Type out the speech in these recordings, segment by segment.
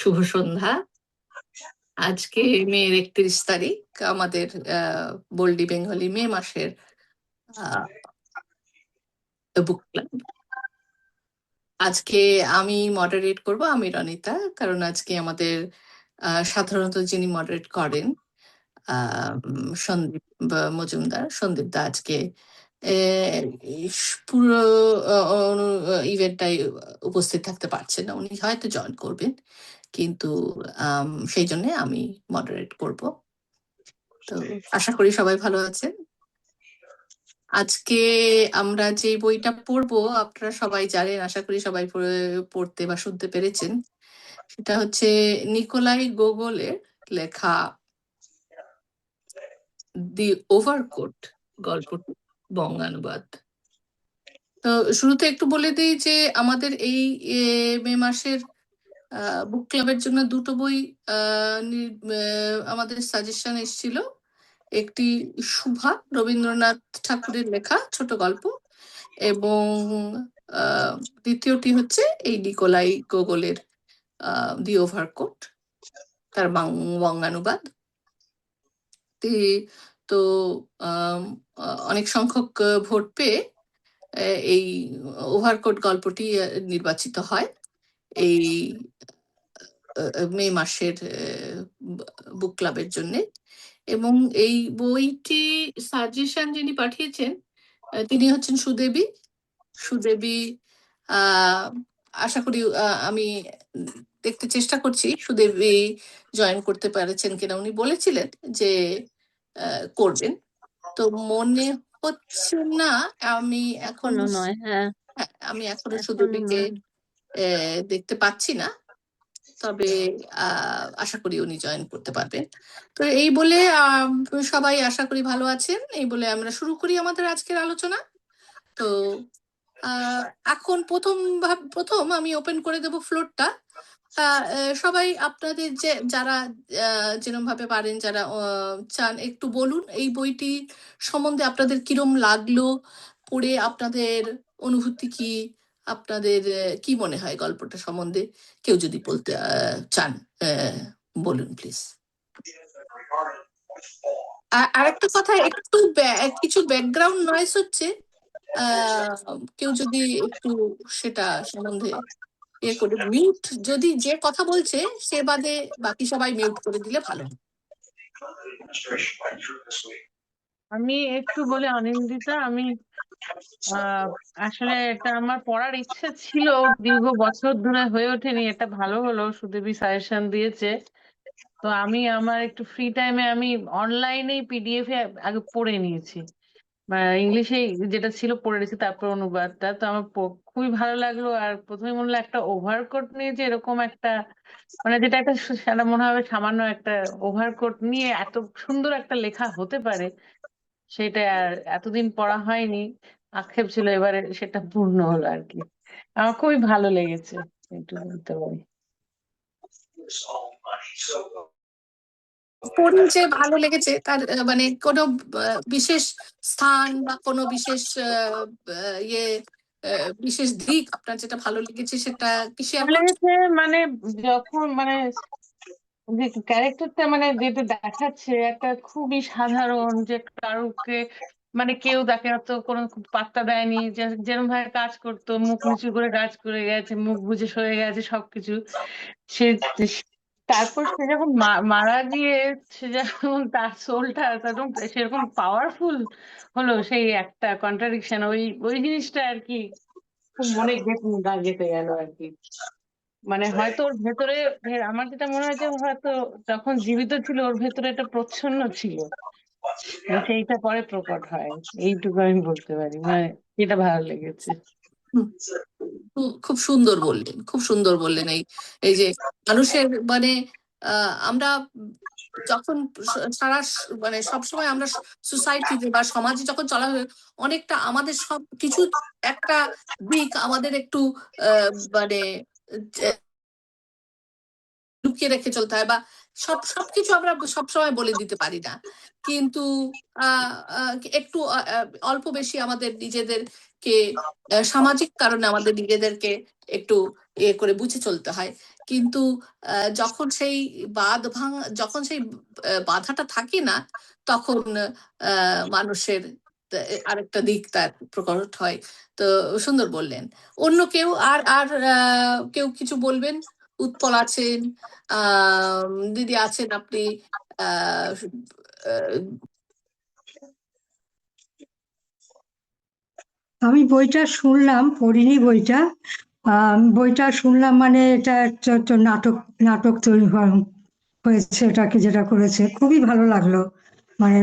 শুভ সন্ধ্যা। আজকে মের 31 তারিখ, আমাদের বোল্ডি বেঙ্গলি মে মাসের বুক ক্লাব। আজকে আমি মডারেট করব, আমি রনিতা, কারণ আজকে আমাদের সাধারণত যিনি মডারেট করেন সন্দীপ মজুমদার, সন্দীপ দা আজকে এই পুরো ইভেন্টটাই উপস্থিত থাকতে পারছেন না। উনি হয়তো জয়েন করবেন, কিন্তু সেই জন্য আমি মডারেট করব। তো আশা করি সবাই ভালো আছেন। আজকে আমরা যে বইটা পড়বো আপনারা সবাই জানেন, আশা করি সবাই পড়তে বা শুনতে পেরেছেন। সেটা হচ্ছে নিকোলাই গোগোলের লেখা দি ওভারকোট গল্পটি, বঙ্গানুবাদ। তো শুরুতে একটু বলে দিই যে আমাদের এই মে মাসের বুক ক্লাবের জন্য দুটো বই আমাদের সাজেশন এসেছিল। একটি শুভা, রবীন্দ্রনাথ ঠাকুরের লেখা ছোট গল্প, এবং দ্বিতীয়টি হচ্ছে এই নিকোলাই গোগোলের দি ওভারকোট, তার বঙ্গানুবাদ। তো অনেক সংখ্যক ভোট পেয়ে এই ওভারকোট গল্পটি নির্বাচিত হয় এই মে মাসের বুক ক্লাবের জন্য। এবং এই বইটি সাজেশন যিনি পাঠিয়েছেন তিনি হচ্ছেন সুদেবী। সুদেবী আশা করি আমি দেখতে চেষ্টা করছি সুদেবী জয়েন করতে পেরেছেন কিনা। উনি বলেছিলেন যে করবেন, তো মনে হচ্ছে না। আমি এখন এখনো নয়, হ্যাঁ, আমি এখনো এখনো সুদেবীকে নয়। দেখতে পাচ্ছি না, তবে আশা করি উনি জয়েন করতে পারবেন। তো এই বলে সবাই আশা করি ভালো আছেন, এই বলে আমরা শুরু করি আমাদের আজকের আলোচনা। তো এখন প্রথম আমি ওপেন করে দেব ফ্লোরটা। সবাই আপনাদের যারা যেরকম ভাবে পারেন, যারা চান, একটু বলুন এই বইটি সম্বন্ধে আপনাদের কিরম লাগলো পড়ে, আপনাদের অনুভূতি কি, আপনাদের কি মনে হয় গল্পটা সম্বন্ধে। কেউ যদি বলতে চান বলুন প্লিজ। আরেকটা কথা, একটু কিছু ব্যাকগ্রাউন্ড নয়েজ হচ্ছে, কেউ যদি একটু সেটা সম্বন্ধে করে মিউট, যদি যে কথা বলছে সে বাদে বাকি সবাই মিউট করে দিলে ভালো হয়। আমি একটু বলে অনিন্দিতা, আমি আসলে এটা আমার পড়ার ইচ্ছে ছিল, দীর্ঘ বছর ধরে হয়ে ওঠেনি। এটা ভালো হলো সুদেবী সাজেশন দিয়েছে। তো আমি আমার একটু ফ্রি টাইমে আমি অনলাইনেই পিডিএফ এ আগে পড়ে নিয়েছি, ইংলিশে যেটা ছিল পড়ে নিয়েছি, তারপর অনুবাদটা। তো আমার খুবই ভালো লাগলো। আর প্রথমে মনে হলো একটা ওভারকোট নিয়ে যে এরকম একটা, যেটা একটা সেটা মনে হবে সামান্য একটা ওভারকোট নিয়ে এত সুন্দর একটা লেখা হতে পারে, সেটা আর এতদিন পড়া হয়নি। আক্ষেপ ছিল, এবারে সেটা পূর্ণ হলো আর কি। আমার খুবই ভালো লেগেছে, একটু বলতে পারি। পড়ে যে ভালো লেগেছে তার মানে কোনো বিশেষ স্থান বা কোনো বিশেষ ইয়ে বিশেষ দিক আপনার যেটা ভালো লেগেছে সেটা কি শেয়ার ভালো করছেন? লেগেছে যখন যে ক্যারেক্টারটা যেটা দেখাচ্ছে, একটা খুবই সাধারণ, যে কারুকে কেউ তাকে অত কোনো পাত্তা দেয়নি, যে যেরকম ভাবে কাজ করতো, মুখ নিচু করে কাজ করে গেছে, মুখ বুজে সয়ে গেছে সবকিছু। সে তারপর সে যখন মারা গিয়ে, সে যখন তার সোলটা একদম সেরকম পাওয়ারফুল হলো, সেই একটা কন্ট্রাডিকশন, ওই ওই জিনিসটা আর কি খুব মনে গেঁথে গেল আর কি। হয়তো ওর ভেতরে, আমার যেটা মনে হয় যে হয়তো যখন জীবিত ছিল ওর ভেতরে একটা প্রচ্ছন্ন ছিল, সেইটা পরে প্রকট হয়। এইটুকু আমি বলতে পারি, এটা ভালো লেগেছে। হুম, খুব সুন্দর বললেন, খুব সুন্দর বললেন। এই এই যে মানুষের মানে আমরা যখন সারা সবসময় আমরা সোসাইটিতে বা সমাজে যখন চলা হয়, অনেকটা আমাদের সব কিছু একটা দিক আমাদের একটু মানে লুকিয়ে রেখে চলতে হয়, বা সবকিছু আমরা সবসময় বলে দিতে পারি না। কিন্তু একটু অল্প বেশি আমাদের নিজেদেরকে সামাজিক কারণে আমাদের নিজেদেরকে একটু করে বুঝে চলতে হয়। কিন্তু যখন সেই যখন সেই বাধাটা থাকে না, তখন মানুষের আরেকটা দিক তার প্রকট হয়। তো সুন্দর বললেন। অন্য কেউ আর আর কেউ কিছু বলবেন? উৎপল আছেন, দিদি আছেন, আপনি আহ আহ, আমি বইটা শুনলাম, পড়িনি বইটা। বইটা শুনলাম, মানে এটা একটা একটা নাটক নাটক তৈরি হয়েছে, এটাকে যেটা করেছে খুবই ভালো লাগলো। মানে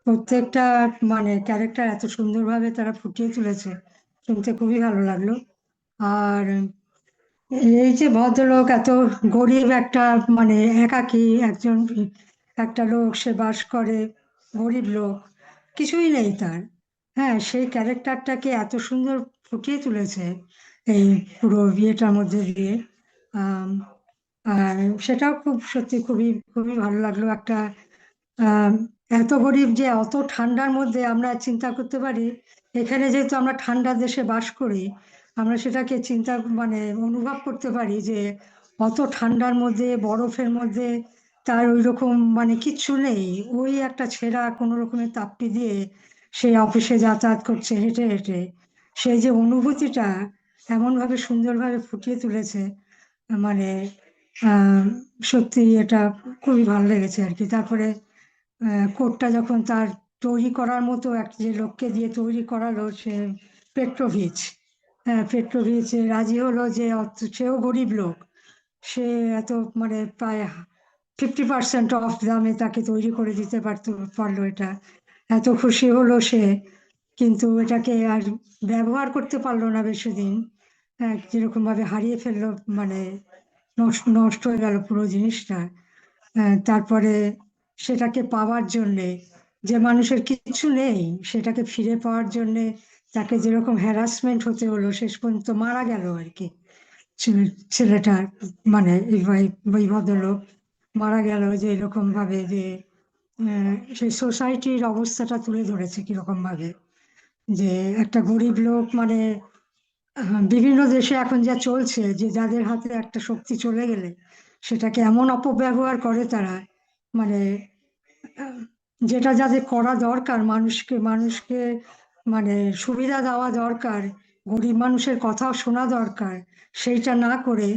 প্রত্যেকটা মানে ক্যারেক্টার এত সুন্দরভাবে তারা ফুটিয়ে তুলেছে, শুনতে খুবই ভালো লাগলো। আর এই যে ভদ্রলোক এত গরিব একটা, মানে একাকী একজন, একটা লোক, সে বাস করে, গরিব লোক, কিছুই নেই তার। হ্যাঁ, সেই ক্যারেক্টারটাকে এত সুন্দর ফুটিয়ে তুলেছে এই পুরো বিয়েটার মধ্যে দিয়ে। আম, আর সেটাও খুব সত্যি খুবই খুবই ভালো লাগলো। একটা আম, এত গরিব যে অত ঠান্ডার মধ্যে, আমরা চিন্তা করতে পারি এখানে যেহেতু আমরা ঠান্ডা দেশে বাস করি, আমরা সেটাকে মানে অনুভব করতে পারি যে অত ঠান্ডার মধ্যে, বরফের মধ্যে তার ওই রকম মানে কিচ্ছু নেই, ওই একটা ছেঁড়া কোনো রকমের তাপ্পি দিয়ে সে অফিসে যাতায়াত করছে হেঁটে হেঁটে। সেই যে অনুভূতিটা এমনভাবে সুন্দরভাবে ফুটিয়ে তুলেছে, মানে আহ সত্যি এটা খুবই ভালো লেগেছে আর কি। তারপরে কোটটা যখন তার তৈরি করার মতো এক যে লোককে দিয়ে তৈরি করালো, সে পেট্রোভিচ, হ্যাঁ পেট্রোভিচ রাজি হলো যে সেও গরিব লোক, সে এত মানে প্রায় 50% অফ দামে তাকে তৈরি করে দিতে পারলো এটা। এত খুশি হলো সে, কিন্তু এটাকে আর ব্যবহার করতে পারলো না বেশি দিন। যেরকম ভাবে হারিয়ে ফেললো, মানে নষ্ট নষ্ট হয়ে গেল পুরো জিনিসটা। তারপরে সেটাকে পাওয়ার জন্যে, যে মানুষের কিছু নেই, সেটাকে ফিরে পাওয়ার জন্যে তাকে যেরকম হ্যারাসমেন্ট হতে হলো, শেষ পর্যন্ত মারা গেল আর কি। ছেলেটা, মানে এই ভদ্রলোক মারা গেল, যে এরকম ভাবে যে সেই সোসাইটির অবস্থাটা তুলে ধরেছে কিরকম ভাবে, যে একটা গরিব লোক, মানে বিভিন্ন দেশে এখন যা চলছে, যে যাদের হাতে একটা শক্তি চলে গেলে সেটাকে এমন অপব্যবহার করে তারা, মানে আহ, যেটা যাদের করা দরকার, মানুষকে মানুষকে মানে সুবিধা দেওয়া দরকার, গরিব মানুষের কথাও শোনা দরকার, সেইটা না করে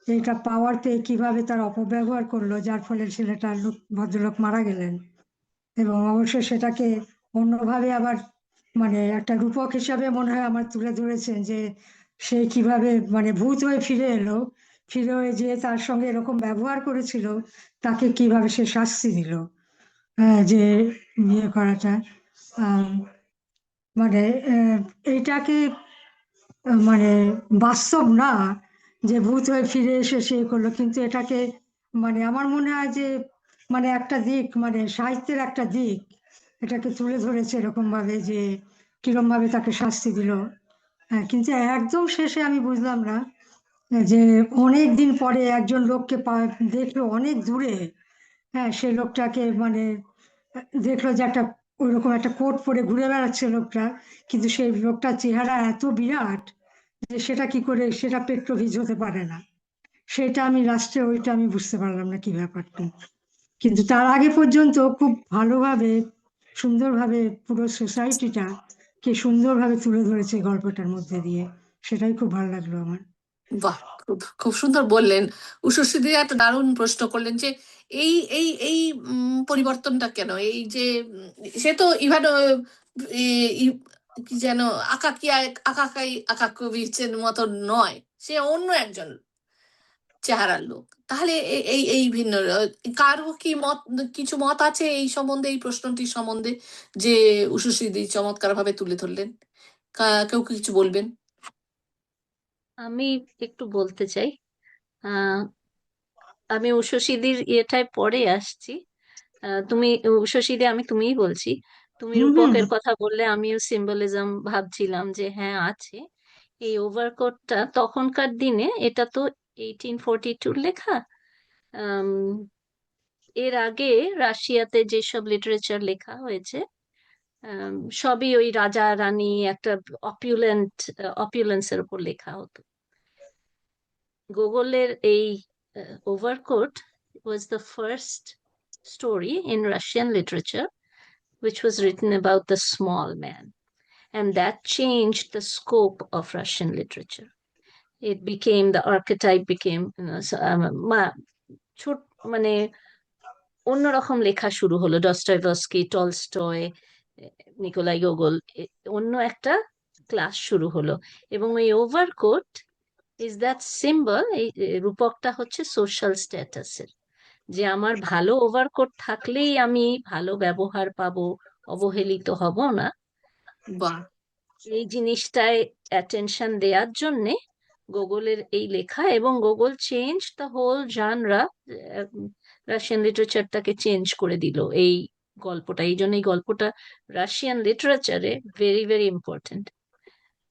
এইটা পাওয়ার পেয়ে কিভাবে তার অপব্যবহার করলো, যার ফলে ছেলেটা ভদ্রলোক মারা গেলেন। এবং অবশ্যই সেটাকে অন্যভাবে আবার, মানে একটা রূপক হিসাবে মনে হয় আমার তুলে ধরেছেন, যে সে কিভাবে মানে ভূত হয়ে ফিরে এলো, ফিরে হয়ে যে তার সঙ্গে এরকম ব্যবহার করেছিল, তাকে কিভাবে সে শাস্তি দিল। হ্যাঁ, যে ইয়ে করাটা, আম, মানে এইটাকে মানে বাস্তব না যে ভূত হয়ে ফিরে এসে সে করলো, কিন্তু এটাকে মানে আমার মনে হয় যে মানে একটা দিক, মানে সাহিত্যের একটা দিক এটাকে তুলে ধরেছে এরকম ভাবে, যে কিরম ভাবে তাকে শাস্তি দিল। হ্যাঁ, কিন্তু একদম শেষে আমি বুঝলাম না যে অনেক দিন পরে একজন লোককে দেখলো অনেক দূরে। হ্যাঁ, সে লোকটাকে মানে দেখলো যে একটা ওইরকম একটা কোট পরে ঘুরে বেড়াচ্ছে লোকটা, কিন্তু সেই লোকটার চেহারা এত বিরাট যে সেটা কি করে সেটা পেট্রোভিজ হতে পারে না। সেটা আমি লাস্টে ওইটা আমি বুঝতে পারলাম না কি ব্যাপারটা। কিন্তু তার আগে পর্যন্ত খুব ভালোভাবে, সুন্দরভাবে পুরো সোসাইটিটা কে সুন্দরভাবে তুলে ধরেছে গল্পটার মধ্যে দিয়ে। সেটাই খুব ভালো লাগলো আমার। বাহ, খুব খুব সুন্দর বললেন। উষসী দি একটা দারুণ প্রশ্ন করলেন যে এই এই এই পরিবর্তনটা কেন, এই যে সে তো ইভান কি যেন আকাকোভিচের মতো নয়, সে অন্য একজন চেহারার লোক। তাহলে এই এই ভিন্ন কারো কি মত, কিছু মত আছে এই সম্বন্ধে, এই প্রশ্নটির সম্বন্ধে যে উষসী দি চমৎকার ভাবে তুলে ধরলেন? কেউ কি কিছু বলবেন? আমি একটু বলতে চাই। আহ আমি উষসীদির ইয়েটায় পরে আসছি। তুমি উষসীদি, আমি তুমিই বলছি। তুমি হুম হুম। রূপকের কথা বললে, আমিও সিম্বলিজম ভাবছিলাম যে হ্যাঁ আছে। এই ওভারকোটটা তখনকার দিনে, এটা তো 1842 লেখা। আম, এর আগে রাশিয়াতে যেসব লিটারেচার লেখা হয়েছে, আম, সবই ওই রাজা রানী একটা অপিউলেন্সের উপর লেখা হতো। গোগলের এই overcoat was the first story in Russian literature which was written about the small man, and that changed the scope of Russian literature. It became, the archetype became, ছোট মানে অন্যরকম লেখা শুরু হলো, ডস্টয়ভস্কি, টলস্টয়, নিকোলাই গোগল, অন্য একটা class শুরু হলো। এবং এই ওভারকোট ইজ দ্যাট সিম্বল, এই রূপকটা হচ্ছে সোশ্যাল স্ট্যাটাসের, যে আমার ভালো ওভারকোট থাকলেই আমি ভালো ব্যবহার পাবো, অবহেলিত হব না। বাহ, এই জিনিসটায় অ্যাটেনশন দেওয়ার জন্যে গোগলের এই লেখা, এবং Gogol change the whole genre, Russian লিটারেচারটাকে চেঞ্জ করে দিল এই গল্পটা। এই জন্য এই গল্পটা রাশিয়ান লিটারেচারে ভেরি ভেরি ইম্পর্টেন্ট।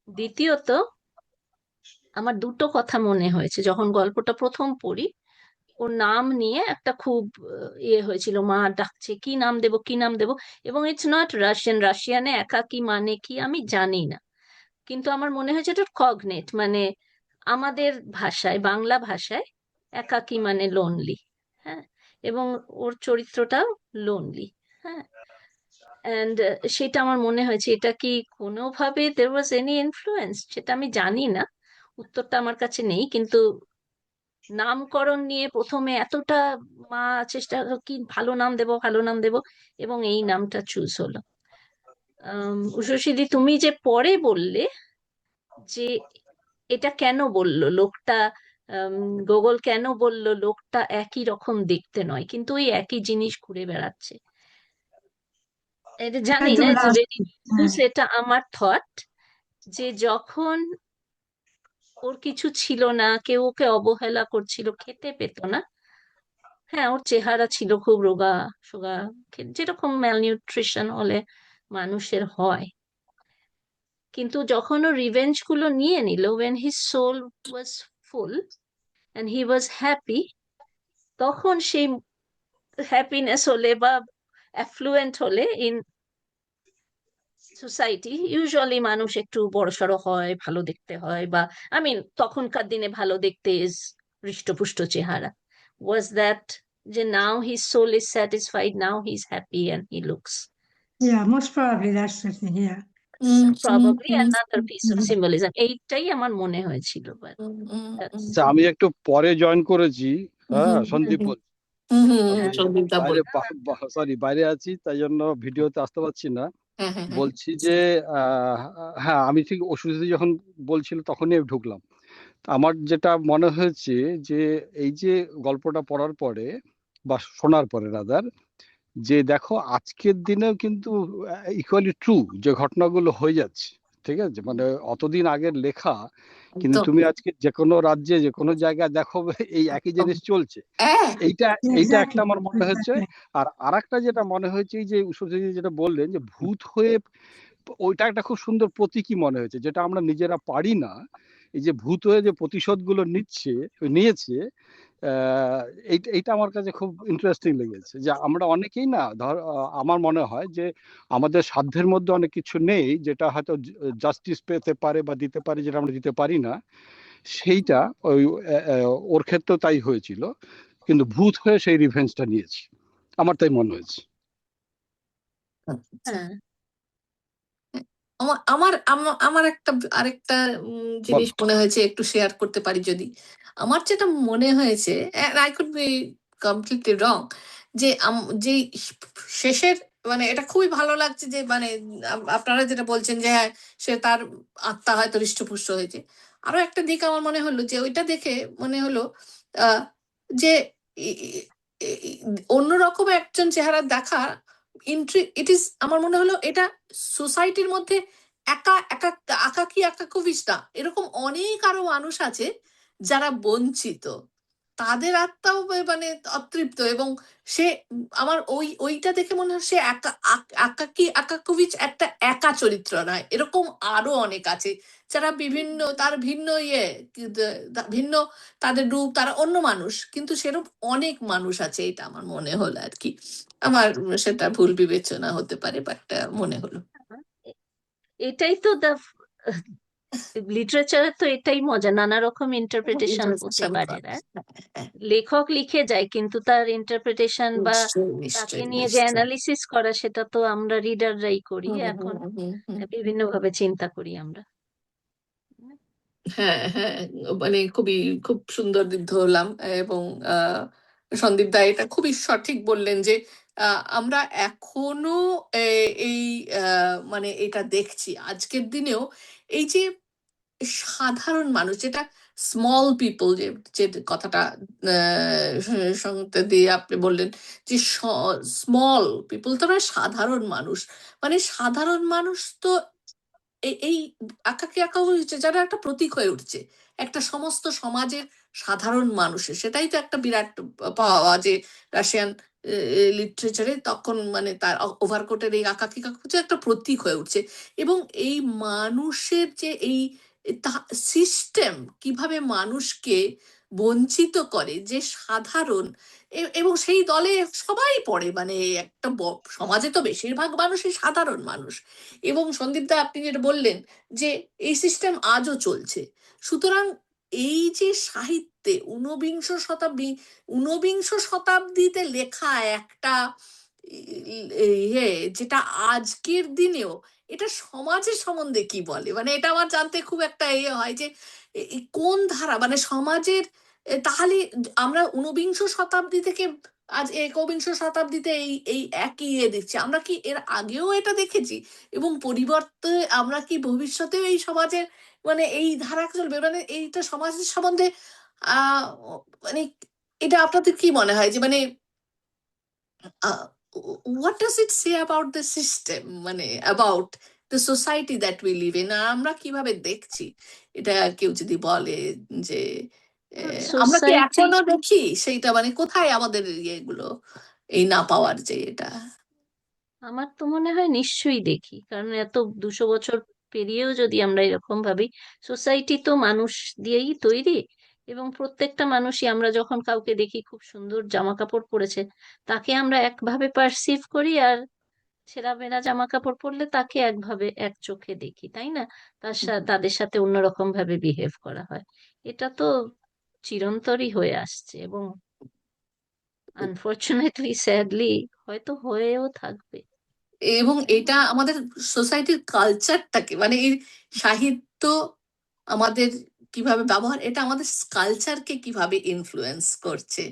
দ্বিতীয়ত, আমার দুটো কথা মনে হয়েছে যখন গল্পটা প্রথম পড়ি। ওর নাম নিয়ে একটা খুব ইয়ে হয়েছিল, মা ডাকছে কি নাম দেব কি নাম দেব, এবং ইটস নট রাশিয়ান, রাশিয়ানে একাকী মানে কি আমি জানি না, কিন্তু আমার মনে হয়েছে এটা কগনেট, মানে আমাদের ভাষায়, বাংলা ভাষায় একাকী মানে লোনলি। হ্যাঁ, এবং ওর চরিত্রটাও লোনলি। হ্যাঁ, অ্যান্ড সেটা আমার মনে হয়েছে, এটা কি কোনোভাবে there was any influence, সেটা আমি জানি না, উত্তরটা আমার কাছে নেই, কিন্তু নামকরণ নিয়ে প্রথমে এতটা মা চেষ্টা কি ভালো নাম দেব ভালো নাম দেব, এবং এই নামটা চুজ হলো। উষসীদি, তুমি যে পরে বললে যে এটা কেন বললো লোকটা, গোগল কেন বলল লোকটা একই রকম দেখতে নয়, কিন্তু ওই একই জিনিস ঘুরে বেড়াচ্ছে, এটা জানি না, একদম ইটস লাস্ট। ভেরি লুজ, এটা আমার থট, যে যখন ওর কিছু ছিল না, কেউ ওকে অবহেলা করছিল, খেতে পেত না, হ্যাঁ ওর চেহারা ছিল খুব রোগা সোগা, যেরকম ম্যালনিউট্রিশন হলে মানুষের হয়, কিন্তু যখন ও রিভেঞ্জ গুলো নিয়ে নিল, when his soul was full and he was happy, তখন সেই হ্যাপিনেস হলে বা অ্যাফ্লুয়েন্ট হলে ইন সোসাইটি, ইউজুয়ালি মানুষ একটু বড়সড় হয়, ভালো দেখতে হয়, বা আই মিন তখনকার দিনে ভালো দেখতে ইজ হৃষ্টপুষ্ট চেহারা। ওয়াজ দ্যাট যে now his soul is satisfied, now he is happy and he looks Yeah, most probably that's the thing. Yeah. Probably another piece of symbolism, এইটাই আমার মনে হয়েছিল, বাট আচ্ছা, আমি একটু পরে জয়েন করেছি। হ্যাঁ, সন্দীপ বল। আমি সন্দীপদা বাইরে বল। সরি বাইরে আছি, তাই জন্য ভিডিওতে আসতে পারছি না। হ্যাঁ, হ্যাঁ, হ্যাঁ। বলছি যে হ্যাঁ, আমি ঠিক অসুবিধা যখন বলছিল তখনই আমি ঢুকলাম। আমার যেটা মনে হয়েছে যে এই যে গল্পটা পড়ার পরে বা শোনার পরে রাদার, যে দেখো আজকের দিনেও কিন্তু ইকুয়ালি ট্রু যে ঘটনাগুলো হয়ে যাচ্ছে, ঠিক আছে, মানে অতদিন আগের লেখা, কিন্তু একদম, তুমি আজকে যে কোনো রাজ্যে যে কোনো জায়গায় দেখো এই একই একদম। জিনিস চলছে। হ্যাঁ, এইটা এইটা Exactly. একটা আমার মনে হচ্ছে। Exactly. আর আরেকটা যেটা মনে হয়েছে, এই যে উষসী যেটা বললেন যে ভূত হয়ে, ওইটা একটা খুব সুন্দর প্রতীকী মনে হয়েছে, যেটা আমরা নিজেরা পারি না। এই যে ভূত হয়ে যে প্রতিশোধ গুলো নিয়েছে, এইটা আমার কাছে খুব ইন্টারেস্টিং লেগেছে, যে আমরা অনেকেই না আমার মনে হয় যে আমাদের সাধ্যের মধ্যে অনেক কিছু নেই যেটা হয়তো জাস্টিস পেতে পারে বা দিতে পারে, যেটা আমরা দিতে পারি না। সেইটা ওই ওর ক্ষেত্রেও তাই হয়েছিল, কিন্তু ভূত হয়ে সেই রিভেঞ্জটা নিয়েছে, আমার তাই মনে হয়েছে। হ্যাঁ আমার আমার আমা- আমার একটা আরেকটা জিনিস মনে হয়েছে, একটু শেয়ার করতে পারি যদি। আমার যেটা মনে হয়েছে, আই কুড বি কমপ্লিটলি রং, যে যে শেষের, মানে এটা খুবই ভালো লাগছে যে, মানে আপনারা যেটা বলছেন যে হ্যাঁ, সে তার আত্মা হয়তো হৃষ্টপুষ্ট হয়েছে। আরো একটা দিক আমার মনে হলো, যে ওইটা দেখে মনে হলো আহ যে অন্যরকম একজন চেহারা দেখা ইট ইজ, আমার মনে হলো এটা সোসাইটির মধ্যে একা একা একাকোভিচ না, এরকম অনেক আরো মানুষ আছে যারা বঞ্চিত, তাদের আত্মাও মানে অতৃপ্ত, এবং সে আমার ওইটা দেখে মনে হয় সে একাকোভিচ একটা একা চরিত্র নয়, এরকম আরো অনেক আছে যারা বিভিন্ন, তার ভিন্ন ভিন্ন তাদের রূপ, তারা অন্য মানুষ, কিন্তু সেরকম অনেক মানুষ আছে, এটা আমার মনে হলো আর কি। আমার সেটা ভুল বিবেচনা হতে পারে, বাট মনে হলো। এটাই তো লিটারেচারের তো এটাই মজা, নানা রকম ইন্টারপ্রিটেশন হতে ইন্টারপ্রিটেশন পারে, করা। না? হ্যাঁ, লেখক লিখে যায় কিন্তু তার ইন্টারপ্রিটেশন বা নিশ্চয়ই তাকে নিশ্চয়ই নিয়ে যে নিশ্চয়ই। অ্যানালিসিস করা সেটা তো আমরা রিডাররাই করি হুম এখন, হুম হুম হুম। বিভিন্ন ভাবে চিন্তা করি আমরা। হ্যাঁ হ্যাঁ, মানে খুব সুন্দর দিক ধরলাম। এবং সন্দীপ দা এটা খুবই সঠিক বললেন যে আমরা এখনো এই মানে এটা দেখছি আজকের দিনেও, এই যে সাধারণ মানুষ, যেটা স্মল পিপল, যে কথাটা সঙ্গে দিয়ে আপনি বললেন যে স্মল পিপল, তো মানে সাধারণ মানুষ, মানে সাধারণ মানুষ তো এই আঁকাকে আঁকা হয়েছে যারা একটা প্রতীক হয়ে উঠছে একটা সমস্ত সমাজের সাধারণ মানুষের। সেটাই তো একটা বিরাট পাওয়া যে রাশিয়ান লিটারেচারে তখন মানে তার ওভারকোটের এই আঁকাকি কাকা হচ্ছে একটা প্রতীক হয়ে উঠছে। এবং এই মানুষের যে এই সিস্টেম কিভাবে মানুষকে বঞ্চিত করে, যে সাধারণ এবং সেই দলে সবাই পড়ে, মানে একটা সমাজে তো বেশিরভাগ মানুষই সাধারণ মানুষ। এবং সন্দীপদা আপনি যেটা বললেন যে এই সিস্টেম আজও চলছে। সুতরাং এই যে সাহিত্যে ঊনবিংশ শতাব্দীতে লেখা একটা ইয়ে, যেটা আজকের দিনেও এটা সমাজের সম্বন্ধে কি বলে, মানে এটা আমার জানতে খুব একটা ইয়ে হয় যে কোন ধারা, মানে সমাজের তাহলে আমরা ঊনবিংশ শতাব্দী থেকে আজ একবিংশ শতাব্দীতে এই এই একই ইয়ে দেখছি। আমরা কি এর আগেও এটা দেখেছি? এবং পরিবর্তে আমরা কি ভবিষ্যতেও এই সমাজের মানে এই ধারা চলবে, মানে এইটা সমাজের সম্বন্ধে আহ মানে এটা আপনাদের কি মনে হয় যে মানে what does it say about the system, মানে about the society that we live in? আর আমরা কিভাবে দেখছি এটা, কেউ যদি বলে যে আমরা কি সোসাইটি, এখনো দেখি সেইটা, মানে কোথায় আমাদের ইয়েগুলো এই না পাওয়ার যে এটা? আমার তো মনে হয় নিশ্চয়ই দেখি, কারণ এত 200 বছর পেরিয়েও যদি আমরা এরকম ভাবি, সোসাইটি তো মানুষ দিয়েই তৈরি, এবং প্রত্যেকটা মানুষই আমরা যখন কাউকে দেখি খুব সুন্দর জামা কাপড় পরেছে, তাকে আমরা একভাবে পারসিভ করি, আর ছেঁড়াবেড়া জামা কাপড় পরলে তাকে একভাবে এক চোখে দেখি, তাই না? তাদের সাথে অন্যরকম ভাবে বিহেভ করা হয়। এটা তো চিরন্তরই হয়ে আসছে, এবং আনফরচুনেটলি স্যাডলি হয়তো হয়েও থাকবে, এবং তাই না? এটা আমাদের সোসাইটির কালচারটাকে, মানে এই সাহিত্য আমাদের কিভাবে ব্যবহার, এটা আমাদের কালচারকে কিভাবে ইনফ্লুয়েন্স করছে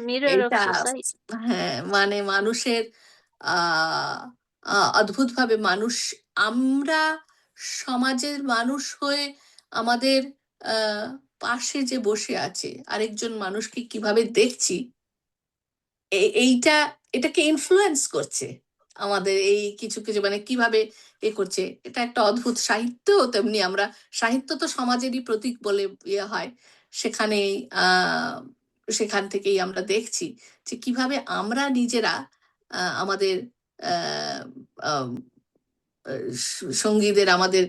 মিরর অফ এটা। সোসাইটি। হ্যাঁ, মানে মানুষের আহ অদ্ভুতভাবে মানুষ, আমরা সমাজের মানুষ হয়ে আমাদের আহ পাশে যে বসে আছে আরেকজন মানুষকে কিভাবে দেখছি, এইটা এটাকে ইনফ্লুয়েন্স করছে আমাদের এই কিছু কিছু, মানে কিভাবে এ করছে। এটা একটা অদ্ভুত সাহিত্য। তেমনি আমরা, সাহিত্য তো সমাজেরই প্রতীক বলে ইয়ে হয়, সেখানেই সেখান থেকেই আমরা দেখছি যে কিভাবে আমরা নিজেরা আমাদের আহ, আম, সঙ্গীদের, আমাদের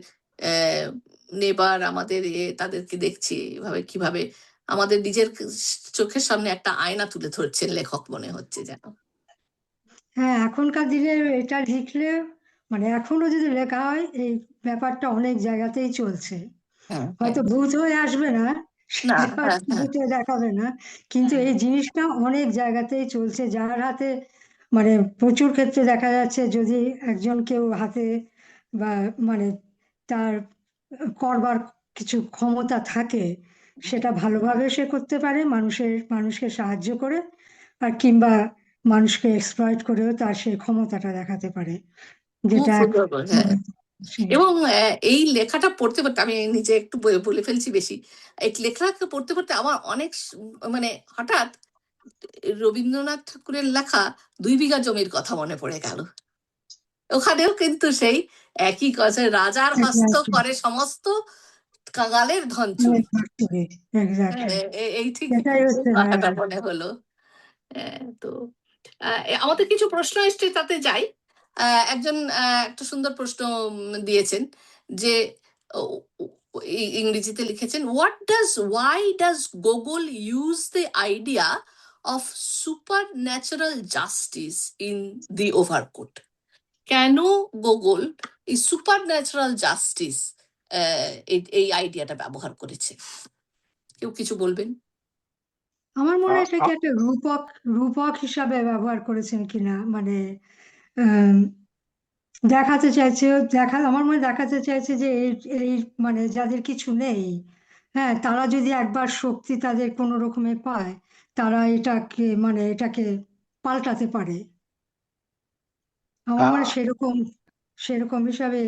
নেবার, আমাদের তাদেরকে দেখছি এভাবে, কিভাবে আমাদের নিজের চোখের সামনে একটা আয়না তুলে ধরছেন লেখক, মনে হচ্ছে যেন। হ্যাঁ, এখনকার দিনে এটা লিখলে মানে এখনো যদি লেখা হয় এই ব্যাপারটা অনেক জায়গাতেই চলছে। হ্যাঁ হ্যাঁ। হয়তো ভূত হয়ে আসবে না, না, সেটা হ্যাঁ হ্যাঁ। টিভিতে দেখাবে না, কিন্তু হ্যাঁ এই জিনিসটা অনেক জায়গাতেই চলছে। যার হাতে মানে প্রচুর ক্ষেত্রে দেখা যাচ্ছে যদি একজন কেউ হাতে বা মানে তার করবার কিছু ক্ষমতা থাকে, সেটা ভালোভাবে সে করতে পারে, মানুষকে সাহায্য করে, আর কিংবা মানুষকে এক্সপ্লয়েট করেও তার সেই ক্ষমতাটা দেখাতে পারে, খুব যেটা সুন্দর হ্যাঁ। সেই- এবং এই লেখাটা পড়তে পড়তে আমি নিজে একটু বলে ফেলছি বেশি, এই লেখাটা পড়তে পড়তে আমার অনেক মানে হঠাৎ রবীন্দ্রনাথ ঠাকুরের লেখা 2 বিঘা জমির কথা মনে পড়ে গেল। ওখানেও কিন্তু সেই একই কথা, রাজার হস্ত করে সমস্ত, কাঙালের ধন চুরি। এক্স্যাক্টলি, এই ঠিক এটাই এই হচ্ছে। হ্যাঁ, কথাটা মনে হলো। তো আমাদের কিছু প্রশ্ন এসছে, তাতে যাই। একজন একটা সুন্দর প্রশ্ন দিয়েছেন যে ইংরেজিতে লিখেছেন, why does Gogol use the idea of supernatural justice in the overcoat? কেন গোগল এই সুপার ন্যাচারাল জাস্টিস এই আইডিয়াটা ব্যবহার করেছে। কেউ কিছু বলবেন? আমার মনে হয় আ- এটাকে আ- একটা রূপক রূপক হিসাবে ব্যবহার করেছেন কিনা, মানে আহ, দেখাতে চাইছে, আমার মনে হয় দেখাতে চাইছে যে এই মানে যাদের কিছু নেই, হ্যাঁ, তারা যদি একবার শক্তি তাদের কোনো রকমে পায়, তারা এটাকে পাল্টাতে পারে। আমার মনে হয় আ- সেরকম সেরকম হিসাবে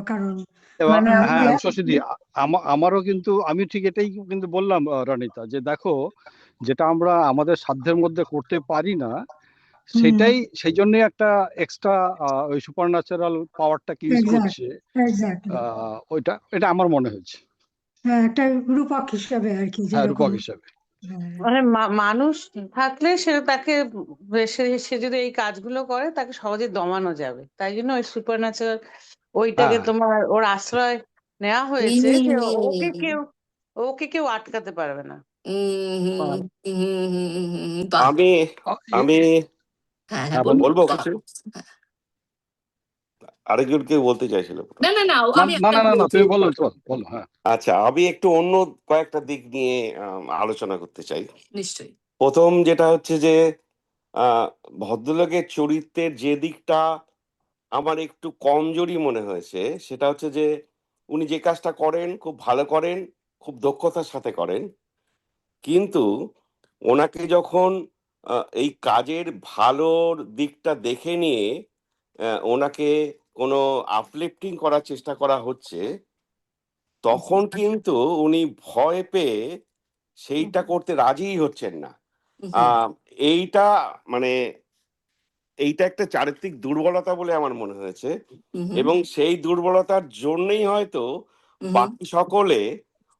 কারণ এবার মানে আমি হ্যাঁ উষাশ্রী, আমারও কিন্তু আমি ঠিক এটাই কিন্তু বললাম রনিতা, যে দেখো যেটা আমরা আমাদের সাধ্যের মধ্যে করতে পারি না, হুম, সেটাই সেই জন্যই একটা এক্সট্রা ওই সুপার ন্যাচারাল পাওয়ারটাকে ইউজ করছে। এক্স্যাক্টলি, এটা আমার মনে হয়েছে। হ্যাঁ, একটা রূপক হিসাবে আর কি, হ্যাঁ, যেরকম রূপক হিসাবে। হ্যাঁ, মানে মানুষ থাকলে সে তাকে সে সে যদি এই কাজগুলো করে তাকে সহজে দমানো যাবে, তাই জন্য ওই সুপার ন্যাচারাল ওইটাকে হ্যাঁ, তোমার ওর ঠিক। আশ্রয় নেওয়া হয়েছে যে ওকে হুম কেউ ওকে কেউ আটকাতে পারবে না। হুম হুম হুম, বাহ। আমি আ- এ- আমি হ্যাঁ হ্যাঁ, হ্যাঁ, বলুন। বলুন। বলবো বাহ। কিছু, আরেকজন কেউ বলতে চাইছিল বোধ না হয়। না না, না আমি না একটা না না না, বলছি। তুমি বলো, বলো, হ্যাঁ। আচ্ছা, আমি একটু অন্য কয়েকটা দিক নিয়ে আলোচনা করতে চাই। নিশ্চয়ই। প্রথম যেটা হচ্ছে যে আহ, ভদ্রলোকের চরিত্রের যে দিকটা আমার একটু কমজোরি মনে হয়েছে, সেটা হচ্ছে যে উনি যে কাজটা করেন খুব ভালো করেন, খুব দক্ষতার সাথে করেন, কিন্তু ওনাকে যখন এই কাজের ভালোর দিকটা দেখে নিয়ে ওনাকে কোনো আপলিফটিং করার চেষ্টা করা হচ্ছে, তখন কিন্তু উনি ভয় পেয়ে সেইটা করতে রাজিই হচ্ছেন না। হুম আহ, এইটা মানে এইটা একটা চারিত্রিক দুর্বলতা বলে আমার মনে হয়েছে, হুম এবং সেই দুর্বলতার জন্যই হয়তো হুম বাকি সকলে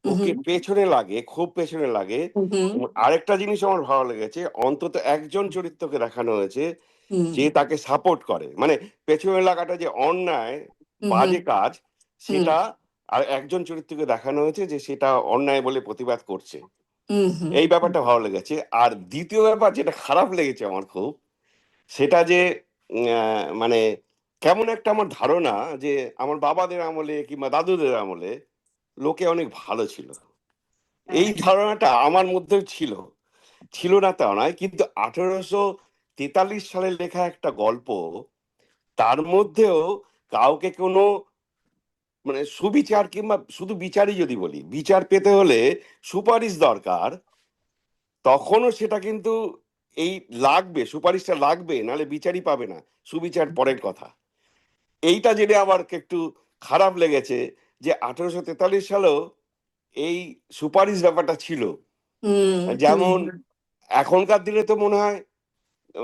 ওকে হুম পেছনে লাগে, খুব পেছনে লাগে। হুম এবং আরেকটা জিনিস আমার ভালো লেগেছে, অন্তত একজন চরিত্রকে দেখানো হয়েছে হুম যে তাকে সাপোর্ট করে, মানে পেছনে লাগাটা যে অন্যায় হুম বাজে কাজ, হুম সেটা আর একজন চরিত্রকে দেখানো হয়েছে যে সেটা অন্যায় বলে প্রতিবাদ করছে। হুম হুম এই ব্যাপারটা ভালো লেগেছে। আর দ্বিতীয় ব্যাপার যেটা খারাপ লেগেছে আমার খুব, সেটা যে মানে কেমন একটা আমার ধারণা যে আমার বাবাদের আমলে কিংবা দাদুদের আমলে লোকে অনেক ভালো ছিল, এই ধারণাটা আমার মধ্যেও ছিল। ছিল না তা নয়, কিন্তু 1843 সালে লেখা একটা গল্প, তার মধ্যেও কাউকে কোনো মানে সুবিচার কিংবা শুধু বিচারই যদি বলি, বিচার পেতে হলে সুপারিশ দরকার, তখনও সেটা কিন্তু এই লাগবে, সুপারিশটা লাগবে, নাহলে বিচারই পাবে না, সুবিচার পরের কথা। এইটা জেনে আমার একটু খারাপ লেগেছে যে 1843 সালেও এই সুপারিশ ব্যাপারটা ছিল। হুম যেমন এখনকার দিনে তো মনে হয়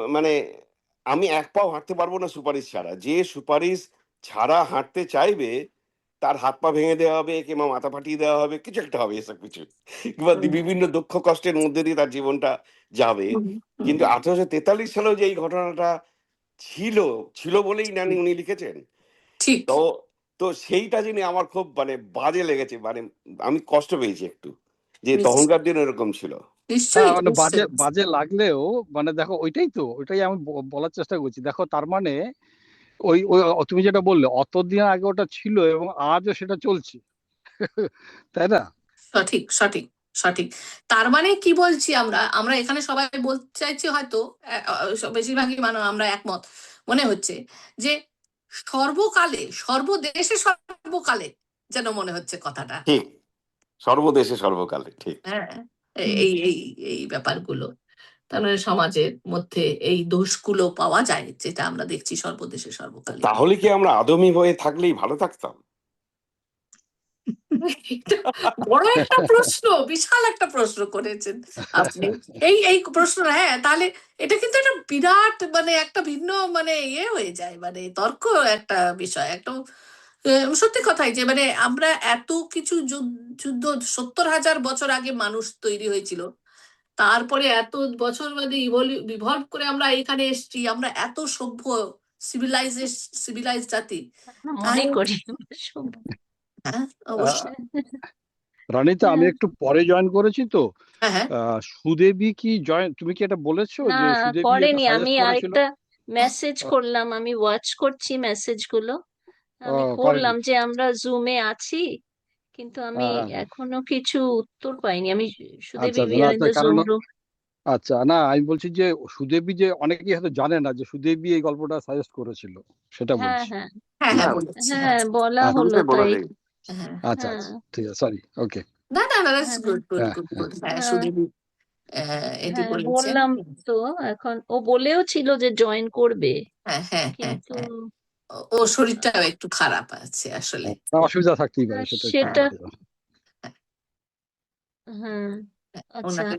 মানে আমি এক পাও হাঁটতে পারবো না সুপারিশ ছাড়া, যে সুপারিশ ছাড়া হাঁটতে চাইবে তার হাত পা ভেঙে দেওয়া হবে কিংবা মাথা ফাটিয়ে দেওয়া হবে, কিছু একটা হবে এসব কিছু, কিংবা বিভিন্ন দুঃখ কষ্টের মধ্যে দিয়ে তার জীবনটা যাবে। কিন্তু 1843 সালেও যে এই ঘটনাটা ছিল, ছিল বলেই নানি উনি লিখেছেন। ঠিক। তো তো সেইটা জেনে আমার খুব মানে বাজে লেগেছে, মানে আমি কষ্ট পেয়েছি একটু, যে তখনকার দিনে এরকম ছিল। নিশ্চয়ই হ্যাঁ, মানে বাজে নিশ্চয়ই। বাজে লাগলেও, মানে দেখো ওইটাই আমি বলার চেষ্টা করছি। দেখো তার মানে ওই ওই তুমি যেটা বললে অতদিন আগে ওটা ছিল এবং আজও সেটা চলছে, তাই না? সঠিক সঠিক সঠিক। তার মানে কি বলছি, আমরা আমরা এখানে সবাই বলতে চাইছি হয়তো, বেশিরভাগই মানুষ আমরা একমত মনে হচ্ছে, যে সর্বকালে সর্বদেশে সর্বকালে যেন মনে হচ্ছে কথাটা। ঠিক, সর্বদেশে সর্বকালে, ঠিক। হ্যাঁ, এই এই এই ব্যাপারগুলো, তার মানে সমাজের মধ্যে এই দোষগুলো পাওয়া যায়, যেটা আমরা দেখছি সর্বদেশে সর্বকালে। তাহলে কি আমরা আদমি হয়ে থাকলেই ভালো থাকতাম? এটা বড় একটা প্রশ্ন, বিশাল একটা প্রশ্ন করেছেন আপনি। এই এই প্রশ্ন, হ্যাঁ, তাহলে এটা কিন্তু একটা বিরাট মানে একটা ভিন্ন মানে হয়ে যায়, মানে তর্ক একটা বিষয়, একটা সত্যি কথাই যে মানে আমরা এত কিছু যুদ্ধ 70,000 বছর আগে মানুষ তৈরি হয়েছিল, তারপরে এত বছর বাদে ইভলভ করে আমরা এখানে এসেছি, আমরা এত সভ্য সিভিলাইজ জাতি। মনে তাই করি সব। হ্যাঁ, আহ, অবশ্যই। রনিতা, আমি একটু পরে জয়েন করেছি তো। হ্যাঁ হ্যাঁ। সুদেবী কি জয়েন, তুমি কি এটা বলেছো না, যে সুদেবী এটা করেনি। আমি সাজেস্ট করেছিল? আরেকটা মেসেজ আহ, করলাম, আমি ওয়াচ করছি মেসেজ গুলো। আমি করেনি। করলাম যে আমরা জুমে আছি, কিন্তু আমি হ্যাঁ, হ্যাঁ। এখনো কিছু উত্তর পাইনি। আমি সুদেবী আচ্ছা, উই না আর ইন তার দ্য কারণ জুম রুম। আচ্ছা, না আমি বলছি যে সুদেবী যে অনেকেই হয়তো জানে না যে সুদেবী এই গল্পটা সাজেস্ট করেছিল, সেটা হ্যাঁ বলছি। হ্যাঁ হ্যাঁ হ্যাঁ হ্যাঁ, বলেছি, হ্যাঁ, বলা আচ্ছা, হলো শুরুতে বলা তাই। যায়। হ্যাঁ আচ্ছা, হ্যাঁ আচ্ছা, ঠিক আছে, সরি, ওকে। না না না, দ্যাটস হ্যাঁ গুড গুড হ্যাঁ, গুড হ্যাঁ, গুড, হ্যাঁ হ্যাঁ সুদেবী এটি হ্যাঁ, বলেছেন। বললাম তো। এখন ও বলেও ছিল যে জয়েন করবে, হ্যাঁ হ্যাঁ হ্যাঁ কিন্তু হ্যাঁ, ও শরীরটাও একটু খারাপ আছে আসলে। না, অসুবিধা থাকতেই পারে, সেটা একটু হ্যাঁ সেটা হতে পারে। হ্যাঁ। আচ্ছা, ওনাকে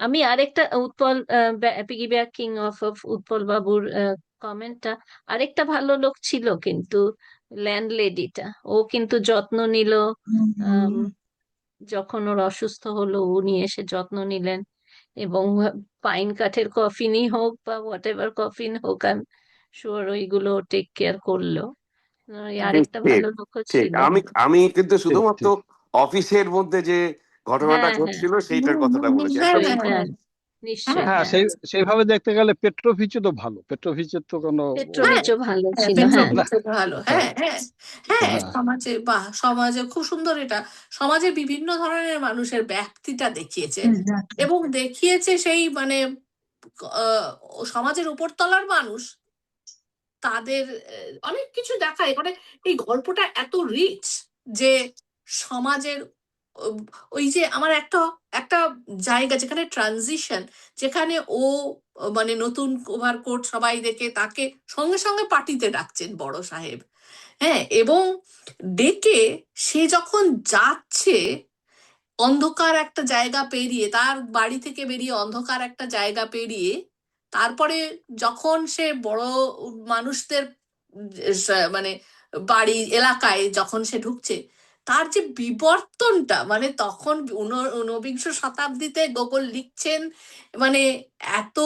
আমি আরেকটা Utpal, piggy backing of Utpal বাবুর কমেন্টটা, আরেকটা ভালো লোক ছিল কিন্তু, ল্যান্ডলেডিটা, ও কিন্তু যত্ন নিল। আম, যখন ওর অসুস্থ হলো উনি এসে যত্ন নিলেন, এবং পাইন কাঠের কফিনই হোক বা হোয়াট এভার কফিন হোক, আমি শিওর ওইগুলো টেক কেয়ার করলো। ওই হ্যাঁ ঠিক আরেকটা ঠিক ভালো লোকও ঠিক ছিল। আমি আমি কিন্তু ঠিক, শুধুমাত্র ঠিক। অফিসের মধ্যে যে ঘটনাটা হ্যাঁ হ্যাঁ, ঘটছিল সেইটার কথাটা বলেছি, একদম নিশ্চয়ই, ঠিক কথা। হ্যাঁ হ্যাঁ নিশ্চয়ই, হ্যাঁ, হ্যাঁ। সেইভাবে দেখতে গেলে পেট্রোভিচও তো ভালো, পেট্রোভিচের তো কোনো হ্যাঁ পেট্রোভিচও ভালো হ্যাঁ, ছিল, হ্যাঁ। পেট্রোভিচ না। তো ভালো, হ্যাঁ, হ্যাঁ হ্যাঁ হ্যাঁ, হ্যাঁ, সমাজে বাহ, সমাজে খুব সুন্দর এটা, সমাজে বিভিন্ন ধরনের মানুষের ব্যক্তিটা দেখিয়েছে, এবং দেখিয়েছে সেই মানে সমাজের উপরতলার মানুষ তাদের অনেক কিছু দেখায়, মানে এই গল্পটা এত রিচ যে সমাজের উম, ওই যে আমার একটা একটা জায়গা যেখানে ট্রানজিশন, যেখানে ও মানে নতুন ওভারকোট সবাই দেখে তাকে সঙ্গে সঙ্গে পার্টিতে ডাকছেন বড় সাহেব, হ্যাঁ, এবং ডেকে সে যখন যাচ্ছে অন্ধকার একটা জায়গা পেরিয়ে, তার বাড়ি থেকে বেরিয়ে অন্ধকার একটা জায়গা পেরিয়ে, তারপরে যখন সে বড় মানুষদের মানে বাড়ি এলাকায় যখন সে ঢুকছে, তার যে বিবর্তনটা, মানে তখন ঊনবিংশ শতাব্দীতে গোগোল লিখছেন, মানে এত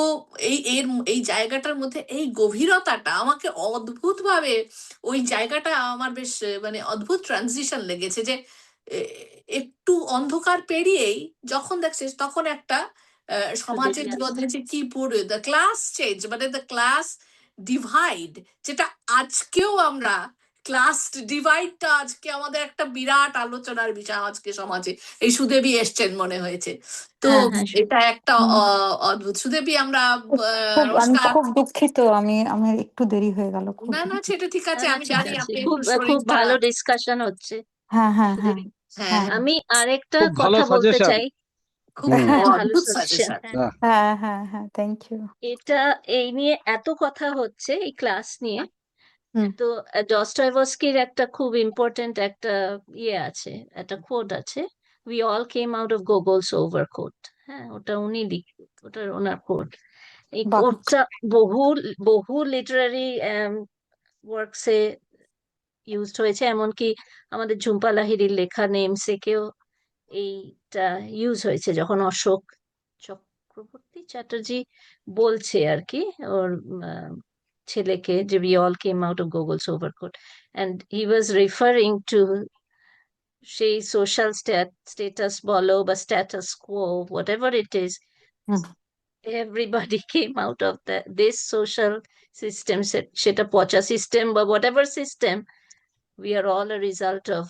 এই জায়গাটার মধ্যে এই গভীরতাটা আমাকে অদ্ভুতভাবে, ওই জায়গাটা আমার বেশ মানে অদ্ভুত ট্রানজিশন লেগেছে যে একটু অন্ধকার পেরিয়েই যখন দেখছিস তখন একটা সমাজের সুদেবী আসছে। মধ্যে যে কি পুরো দ্য ক্লাস চেঞ্জ, মানে দ্য ক্লাস ডিভাইড, যেটা আজকেও আমরা ক্লাস ডিভাইডটা আজকে আমাদের একটা বিরাট আলোচনার বিষয় আজকে সমাজে, এই সুদেবী এসছেন মনে হয়েছে। তো হ্যাঁ হ্যাঁ, এটা একটা অদ্ভুত সুদেবী, আমরা আমি নমস্কার। খুব দুঃখিত, আমার একটু দেরি হয়ে গেল, খুব না না, দুঃখিত। সেটা ঠিক না আছে, না, আমি ঠিক জানি আছে, আপনি খুব একটু খুব শরীরটা, ভালো ডিসকাশন হচ্ছে হ্যাঁ, হ্যাঁ, হ্যাঁ, সুদেবী। হ্যাঁ হ্যাঁ, হ্যাঁ, আমি আরেকটা খুব ভালো কথা বলতে সাজেশন। চাই। খুব হুম। হ্যাঁ, ভালো অদ্ভুত সাজেশন, সাজেশন। হ্যাঁ। হ্যাঁ, হ্যাঁ, হ্যাঁ, থ্যাংক ইউ। এটা, এই নিয়ে এত কথা হচ্ছে এই ক্লাস নিয়ে, হুম। তো ডস্টয়ভস্কির একটা খুব ইম্পর্টেন্ট একটা ইয়ে আছে, একটা কোট আছে, we all came out of goggles overcoat. হ্যাঁ, ওটা উনি ওটা ওনার কোট। এই বাহ, কোটটা বহু বহু লিটারারি ওয়ার্কসে ইউজড হয়েছে, এমনকি আমাদের ঝুম্পা লাহিড়ীর লেখা নেমসেকেও এইটা ইউজ হয়েছে, যখন অশোক চক্রবর্তী চ্যাটার্জি বলছে আর কি ওর আহ, ছেলেকে, যে we all came out of Gogol's overcoat, and he was referring to সেই সোশ্যাল স্ট্যাটাস বলো বা status quo, whatever it is, hmm. everybody came out of this social system, সেটা পচা সিস্টেম বা whatever system, we are all a result of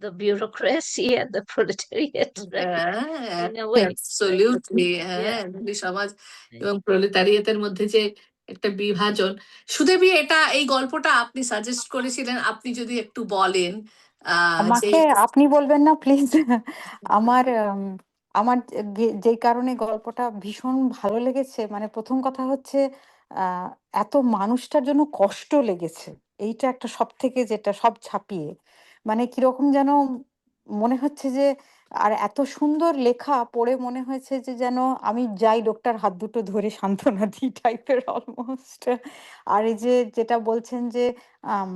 the bureaucracy and the proletariat, right? হ্যাঁ In a way, right? Absolutely, হ্যাঁ Yeah. দুই সমাজ এবং প্রলেতারিয়েতের মধ্যে যে একটা বিভাজন। সুদেবী, এটা এই গল্পটা আপনি সাজেস্ট করেছিলেন, আপনি যদি একটু বলেন যে আমাকে আপনি বলবেন না প্লিজ। আমার আমার যেই কারণে গল্পটা ভীষণ ভালো লেগেছে, মানে প্রথম কথা হচ্ছে আহ, এত মানুষটার জন্য কষ্ট লেগেছে, এইটা একটা সব থেকে যেটা সব ছাপিয়ে, মানে কিরকম যেন মনে হচ্ছে যে, আর এত সুন্দর লেখা পড়ে মনে হয়েছে যে যেন আমি যাই লোকটার হাত দুটো ধরে সান্ত্বনা দিই টাইপের অলমোস্ট। আর এই যে যেটা বলছেন যে আম,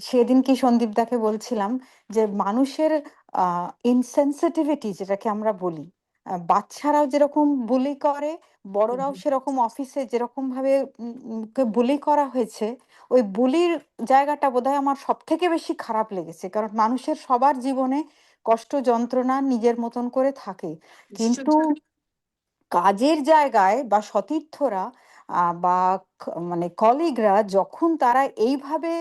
সেদিন কি সন্দীপদাকে বলছিলাম যে মানুষের ইনসেনসিটিভিটি যেটাকে আমরা বলি, বাচ্চারাও যেরকম বুলি করে, বড়রাও সেরকম অফিসে যেরকম ভাবে কে বুলি করা হয়েছে, ওই বুলির জায়গাটা বোধহয় আমার সব থেকে বেশি খারাপ লেগেছে, কারণ মানুষের সবার জীবনে কষ্ট যন্ত্রণা নিজের মতন করে থাকে, কিন্তু কাজের জায়গায় বা সতীর্থরা বা মানে কলিগরা যখন তারা এইভাবে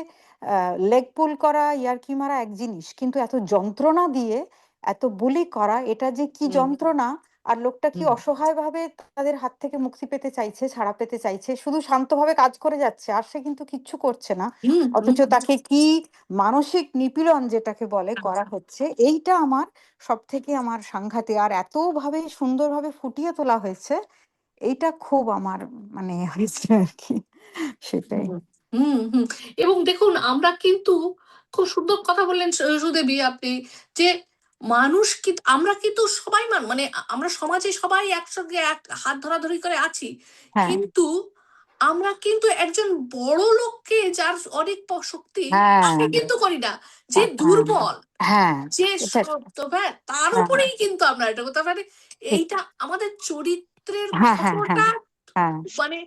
লেগ পুল করা ইয়ার্কি মারা এক জিনিস, কিন্তু এত যন্ত্রণা দিয়ে এত বুলি করা, এটা যে কি হুম যন্ত্রণা, আর লোকটা কি হুম অসহায়ভাবে তাদের হাত থেকে মুক্তি পেতে চাইছে, ছাড়া পেতে চাইছে, শুধু শান্তভাবে কাজ করে যাচ্ছে আর সে কিন্তু কিচ্ছু করছে না, হুম অথচ তাকে কি মানসিক নিপীড়ন যেটাকে বলে করা হচ্ছে। এইটা আমার সব থেকে আমার সাংঘাতিক, আর এত ভাবে সুন্দরভাবে ফুটিয়ে তোলা হয়েছে, এইটা খুব আমার মানে হয়েছে আর কি, সেটাই। হুম হুম। এবং দেখুন আমরা কিন্তু খুব সুন্দর কথা বললেন সুদেবী আপনি, যে মানুষ কি আমরা কিন্তু সবাই মানে আমরা সমাজে সবাই একসঙ্গে এক হাত ধরাধরি করে আছি, হ্যাঁ কিন্তু আমরা কিন্তু একজন বড় লোককে যার অনেক শক্তি হ্যাঁ তাকে কিন্তু করি না, যে হ্যাঁ দুর্বল, হ্যাঁ যে এটা তার হ্যাঁ উপরেই কিন্তু আমরা এটা করতে পারি। ঠিক। এইটা আমাদের চরিত্রের হ্যাঁ হ্যাঁ হ্যাঁ কতটা হ্যাঁ মানে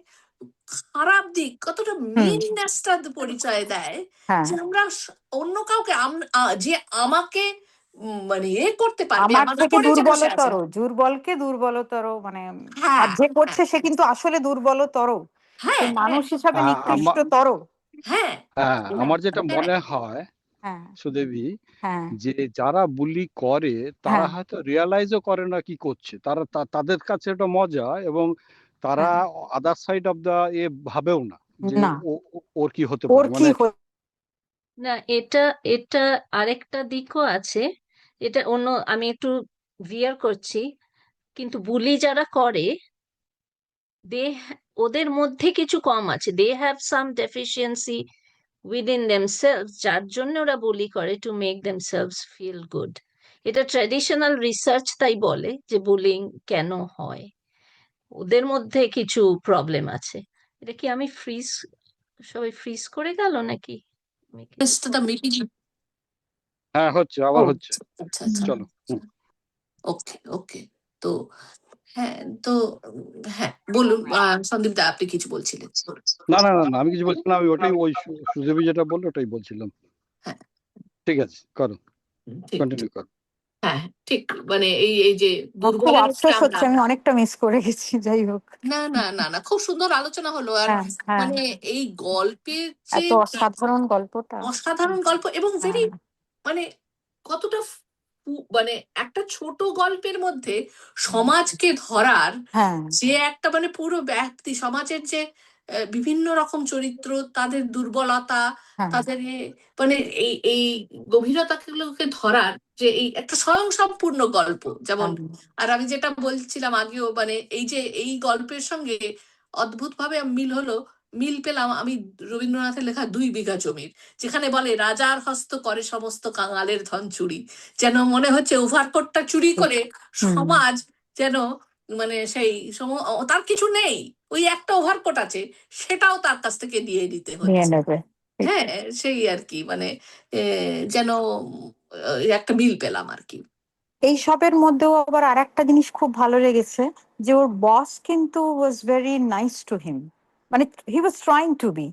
খারাপ দিক, কতটা হুম মিননেসটা পরিচয় দেয়, হ্যাঁ, যে আমরা অন্য কাউকে যে আমাকে মানে করতে পারবে, আমার আমার থেকে উপরে যে বসে আছে। দুর্বলকে দুর্বলতর মানে, আর হ্যাঁ যে করছে হ্যাঁ সে কিন্তু আসলে দুর্বলতর, সে হ্যাঁ মানুষ হিসাবে আমার নিকৃষ্টতর। হ্যাঁ হ্যাঁ, আমার যেটা হ্যাঁ মনে হয় হ্যাঁ সুদেবী, হ্যাঁ যে যারা বুলি করে তারা হ্যাঁ হয়তো রিয়ালাইজও করে না কি করছে, তারা তাদের কাছে এটা মজা, এবং তারা হ্যাঁ আদার সাইড অফ দা ভাবেও না যে না, ওর কি হতে ওর পারে, কি মানে না, এটা এটা আরেকটা দিকও আছে। এটা অন্য, আমি একটু ভিয়ার করছি, কিন্তু বুলি যারা করে দে ওদের মধ্যে কিছু কম আছে, they have some deficiency within themselves, যার জন্য ওরা বুলি করে to make themselves feel good. এটা ট্র্যাডিশনাল রিসার্চ তাই বলে যে বুলিং কেন হয়, ওদের মধ্যে কিছু প্রবলেম আছে। এটা কি আমি ফ্রিজ, সবাই ফ্রিজ করে গেল নাকি? আমি কিছু the meeting. হ্যাঁ হচ্ছে, ও আবার হচ্ছে। আচ্ছা আচ্ছা চলো। ওকে ওকে। তো হ্যাঁ, তো হ্যাঁ বলুন সন্দীপ দা, আপনি কিছু বলছিলেন। না না না না, আমি কিছু বলছিলাম, আমি ওটাই ওই সুদেবী যেটা বললো ওটাই বলছিলাম। হ্যাঁ ঠিক আছে, করো, ঠিক কন্টিনিউ করো। হ্যাঁ ঠিক, মানে এই এই যে আমার খুব দুর্বলের উপরে আফসোস আমরা, হচ্ছে, আমি অনেকটা মিস করে গেছি, যাই হোক। না না না না, খুব সুন্দর আলোচনা হলো। আর হ্যাঁ হ্যাঁ, মানে এই গল্পের যে এত অসাধারণ গল্পটা। অসাধারণ গল্প, এবং হ্যাঁ ভেরি মানে কতটা মানে একটা ছোট গল্পের মধ্যে সমাজকে ধরার, হ্যাঁ যে একটা মানে পুরো ব্যক্তি সমাজের যে বিভিন্ন রকম চরিত্র, তাদের দুর্বলতা, হ্যাঁ তাদের মানে এই গভীরতাগুলোকে ধরার, যে এই একটা স্বয়ংসম্পূর্ণ গল্প যেমন। হ্যাঁ আর আমি যেটা বলছিলাম আগেও, মানে এই যে এই গল্পের সঙ্গে অদ্ভুতভাবে মিল পেলাম আমি রবীন্দ্রনাথের লেখা 2 বিঘা জমির, যেখানে বলে রাজার হস্ত করে সমস্ত কাঙালের ধন চুরি। যেন মনে হচ্ছে ওভারকোটটা চুরি ঠিক। করে হুম, সমাজ যেন মানে সেই তার কিছু নেই, ওই একটা ওভারকোট আছে, সেটাও তার কাছ থেকে নিয়ে নিতে নিয়ে হচ্ছে। নেবে, ঠিক। হ্যাঁ সেই আর কি, মানে যেন একটা মিল পেলাম আর কি। এই সবের মধ্যেও আবার আরেকটা জিনিস খুব ভালো লেগেছে, যে ওর বস কিন্তু was very nice to him, মানে হি ওয়াজ ট্রাইং টু বি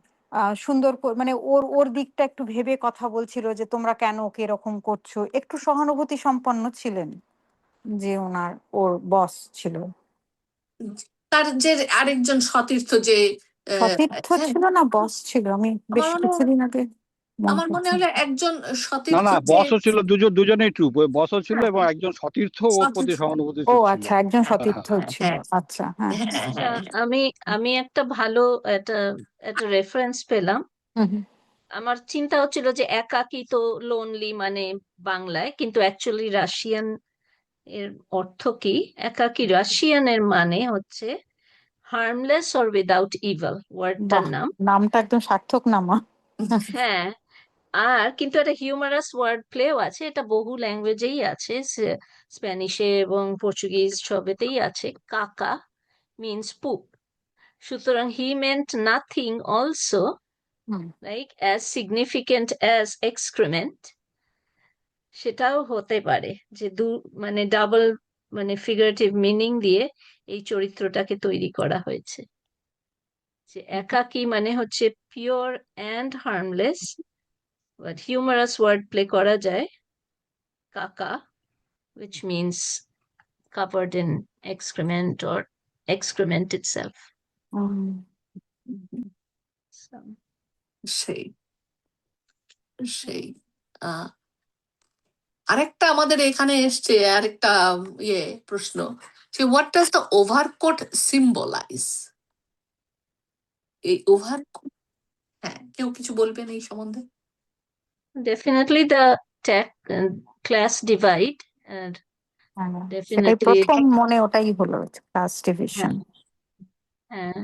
সুন্দর মানে ওর ওর দিকটা একটু ভেবে কথা বলছিল, যে তোমরা কেন ওকে এরকম করছো, একটু সহানুভূতি সম্পন্ন ছিলেন যে ওর বস ছিল। তার যে আরেকজন সতীর্থ যে সতীর্থ হ্যাঁ, ছিল না বস ছিল, আমি আমার বেশ মনে কিছুদিন আগে মনে আমার মনে করছি। হলো একজন না সতীর্থ না, যে বসও ছিল, দুজনেই ট্রুপ, ওই বসও ছিল এবং একজন সতীর্থ ওর প্রতি সতীর্থ। ও সহানুভূতিশীল ছিল। আচ্ছা, একজন হ্যাঁ সতীর্থ হ্যাঁ ছিল, হ্যাঁ আচ্ছা হ্যাঁ। হ্যাঁ আচ্ছা, হ্যাঁ আমি আমি একটা ভালো একটা একটা রেফারেন্স পেলাম। হুম হুম, আমার চিন্তা হচ্ছিল যে একাকী তো লোনলি মানে বাংলায়, কিন্তু অ্যাকচুয়ালি রাশিয়ান এর অর্থ কি? একাকী রাশিয়ানের মানে হচ্ছে হার্মলেস অর উইদাউট ইভল, ওয়ার্ডটার বাহ, নাম। নামটা একদম সার্থক নাম। হ্যাঁ, আর কিন্তু একটা হিউমারাস ওয়ার্ড প্লেও আছে, এটা বহু ল্যাঙ্গুয়েজেই আছে, স্প্যানিশে এবং পর্তুগিজ সবেতেই আছে। কাকা মিনস পুপ, সুতরাং he meant nothing also hmm, like as significant as excrement. সেটাও হতে পারে যে মানে ডাবল মানে ফিগারেটিভ মিনিং দিয়ে এই চরিত্রটাকে তৈরি করা হয়েছে, যে একাকী মানে হচ্ছে pure and harmless, but humorous word play করা যায় কাকা, which means covered in excrement or excrement itself. হুম। সেই সেই আহ আরেকটা আমাদের এখানে এসছে আরেকটা প্রশ্ন যে what does the overcoat symbolize? এই ওভারকোট, হ্যাঁ, কেউ কিছু বলবেন এই সম্বন্ধে? Definitely the tech class divide, and হ্যাঁ, সেটাই definitely প্রথম মনে ওটাই হলো, ক্লাস হ্যাঁ ডিভিশন, হ্যাঁ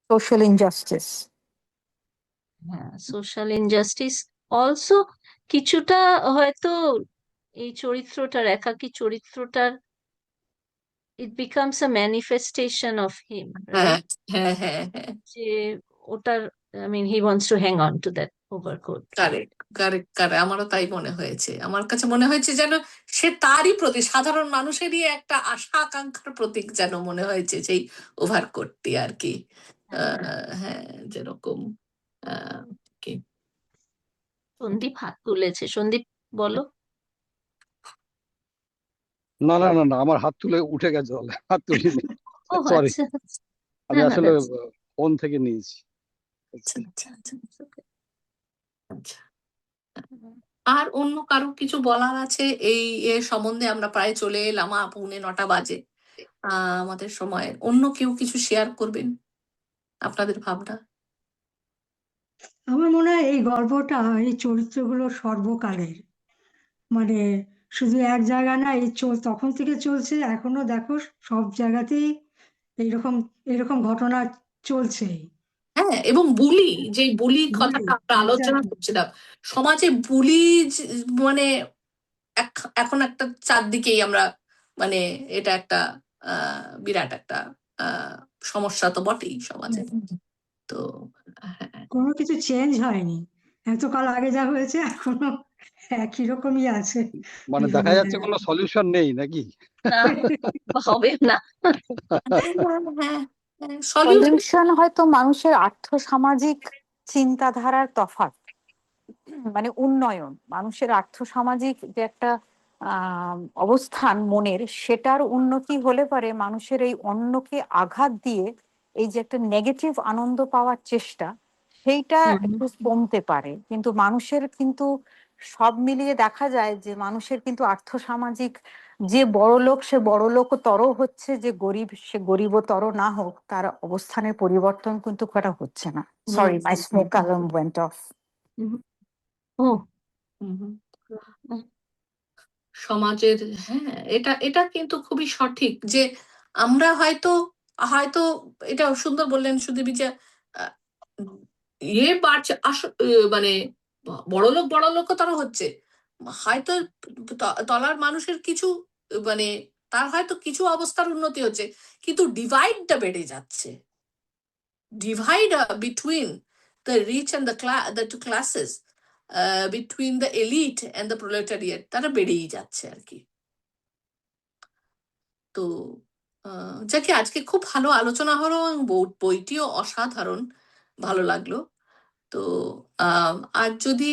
সোশ্যাল ইনজাস্টিস। হ্যাঁ সোশ্যাল ইনজাস্টিস অলসো কিছুটা হয়তো এই চরিত্রটার, একাকী চরিত্রটার, it becomes a manifestation of him, হ্যাঁ right? হ্যাঁ হ্যাঁ হ্যাঁ, যে ওটার, I mean, he wants to hang on to that overcoat. Correct correct correct, আমারও তাই মনে হয়েছে। আমার কাছে মনে হয়েছে যেন সে তারই প্রতি, সাধারণ মানুষেরই একটা আশা আকাঙ্ক্ষার প্রতীক যেন মনে হয়েছে সেই ওভারকোটটি আর কি। হ্যাঁ, যেরকম কি সন্দীপ হাত তুলেছে, সন্দীপ বলো। না না না না, আমার হাত তুলে উঠে গেছে, হাত তুলিনি, ও সরি, আচ্ছা, আমি না না, আসলে that's ফোন থেকে নিয়েছি। আচ্ছা আচ্ছা আচ্ছা আচ্ছা। আর অন্য কারো কিছু বলার আছে এই এর সম্বন্ধে? আমরা প্রায় চলে এলাম, 9:45 বাজে আমাদের সময়। অন্য কেউ কিছু শেয়ার করবেন আপনাদের ভাবনা? আমার মনে হয় এই গল্পটা, এই চরিত্রগুলো সর্বকালের, মানে শুধু এক জায়গা না, তখন থেকে চলছে, এখনো দেখো সব জায়গাতেই এইরকম এরকম ঘটনা চলছেই। হ্যাঁ, এবং বুলি, যে বুলি বুলি, কথাটা আমরা আলোচনা exactly. করছিলাম, সমাজে বুলি মানে এখন একটা চারদিকেই আমরা, মানে এটা একটা বিরাট একটা সমস্যা তো বটেই সমাজে। তো হ্যাঁ, কোনো কিছু চেঞ্জ হয়নি, এতকাল আগে যা হয়েছে এখনো একই রকমই আছে। মানে দেখা যাচ্ছে কোনো সলিউশন নেই নাকি? না, হবে না। হ্যাঁ, সলিউশন হয়তো মানুষের আর্থসামাজিক চিন্তাধারার তফাৎ, মানে উন্নয়ন, মানুষের আর্থসামাজিক যে একটা অবস্থান মনের, সেটার উন্নতি হলে পারে মানুষের এই অন্যকে আঘাত দিয়ে এই যে একটা নেগেটিভ আনন্দ পাওয়ার চেষ্টা, সেইটা একটু কমতে পারে। কিন্তু মানুষের কিন্তু সব মিলিয়ে দেখা যায় যে মানুষের কিন্তু আর্থসামাজিক, যে বড়লোক সে বড়লোকতর হচ্ছে, যে গরিব সে গরিবতর না হোক, তার অবস্থানের পরিবর্তন কিন্তু করা হচ্ছে না। Sorry, my smoke alarm went off. ও সমাজের, হ্যাঁ, এটা এটা কিন্তু খুবই সঠিক যে আমরা হয়তো হয়তো এটা সুন্দর বললেন সুদীপী যে আহ, বাড়ছে মানে বড়লোক তারা হচ্ছে, হয়তো তলার মানুষের কিছু, মানে তার হয়তো কিছু অবস্থার উন্নতি হচ্ছে, কিন্তু ডিভাইডটা বেড়ে যাচ্ছে। Divide between the rich and the two classes, between the elite and the proletariat, তারা বেড়েই যাচ্ছে আর কি। তো যাকে আজকে খুব ভালো আলোচনা হলো এবং বইটিও অসাধারণ ভালো লাগলো। তো আর যদি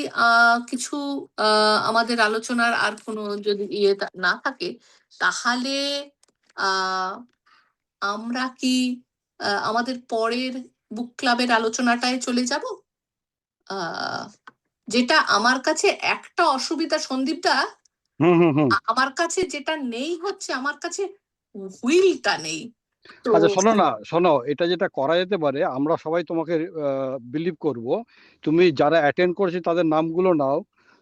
কিছু আমাদের আলোচনার আর কোনো যদি না থাকে, তাহলে আমরা কি আমাদের পরের বুক ক্লাবের আলোচনাটায় চলে যাব? যেটা আমার কাছে একটা অসুবিধা, সন্দীপদা, আমার কাছে যেটা নেই হচ্ছে, আমার কাছে হুইলটা নেই। তো আচ্ছা শোনো না, শোনো, এটা যেটা করা যেতে পারে, আমরা সবাই তোমাকে বিলিভ করব, তুমি যারা অ্যাটেন্ড করেছে তাদের নামগুলো নাও,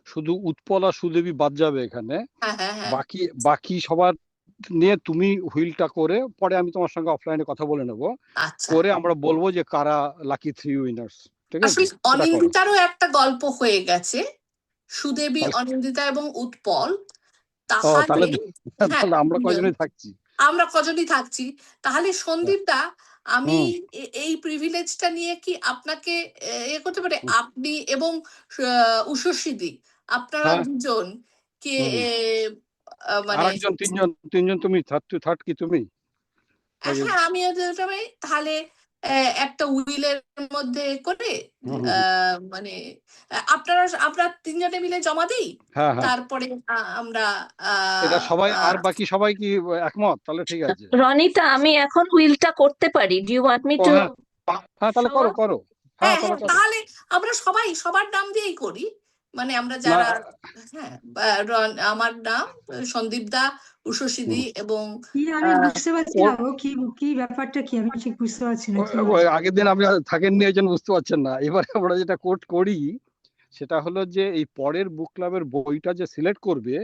শুধু উৎপল আর সুদেবী বাদ যাবে এখানে, হ্যাঁ হ্যাঁ হ্যাঁ, বাকি বাকি সবার নিয়ে তুমি হুইলটা করে পরে আমি তোমার সঙ্গে অফলাইনে কথা বলে নেবো, আচ্ছা। করে আমরা বলবো যে কারা লাকি 3 উইনার্স, ঠিক আছে? আসলে সেটা করো। অনিন্দিতারও একটা গল্প হয়ে গেছে, সুদেবী, অনিন্দিতা এবং উৎপল। ও তাহলে তাহলে হ্যাঁ, তাহলে আমরা কয়জনই থাকছি। আমরা কজনই থাকছি। তাহলে সন্দীপদা, আমি হুম। এই প্রিভিলেজটা নিয়ে কি আপনাকে করতে পারি? আপনি এবং উষসীদি, আপনারা হ্যাঁ। দুজন কে মানে আরেকজন, তিনজন তুমি, থার্ড কি তুমি? হ্যাঁ, আমি তাহলে একটা উইলের মধ্যে করে মানে আমরা তিনজনে মিলে জমা দিই, হ্যাঁ হ্যাঁ, তারপরে আমরা এটা সবাই, আর বাকি সবাই কি একমত? তাহলে ঠিক আছে। রনিতা, আমি এখন হুইলটা করতে পারি? Do you want me oh to? হ্যাঁ, হ্যাঁ তাহলে করো করো, হ্যাঁ হ্যাঁ তাহলে হ্যাঁ করো। তাহলে আমরা সবাই সবার নাম দিয়েই করি, মানে আমরা না যারা হ্যাঁ আমার নাম সন্দীপ দা, উষসীদি এবং কি আমি আহ, বুঝতে পারছি না, ও কি কি ব্যাপারটা কি আমি ঠিক বুঝতে পারছি না কি ওই আগের দিন আপনি থাকেননি এই জন্য বুঝতে পারছেন না। এবারে আমরা যেটা কোট করি সেটা হলো যে এই পরের বুক ক্লাবের বইটা যে সিলেক্ট করবে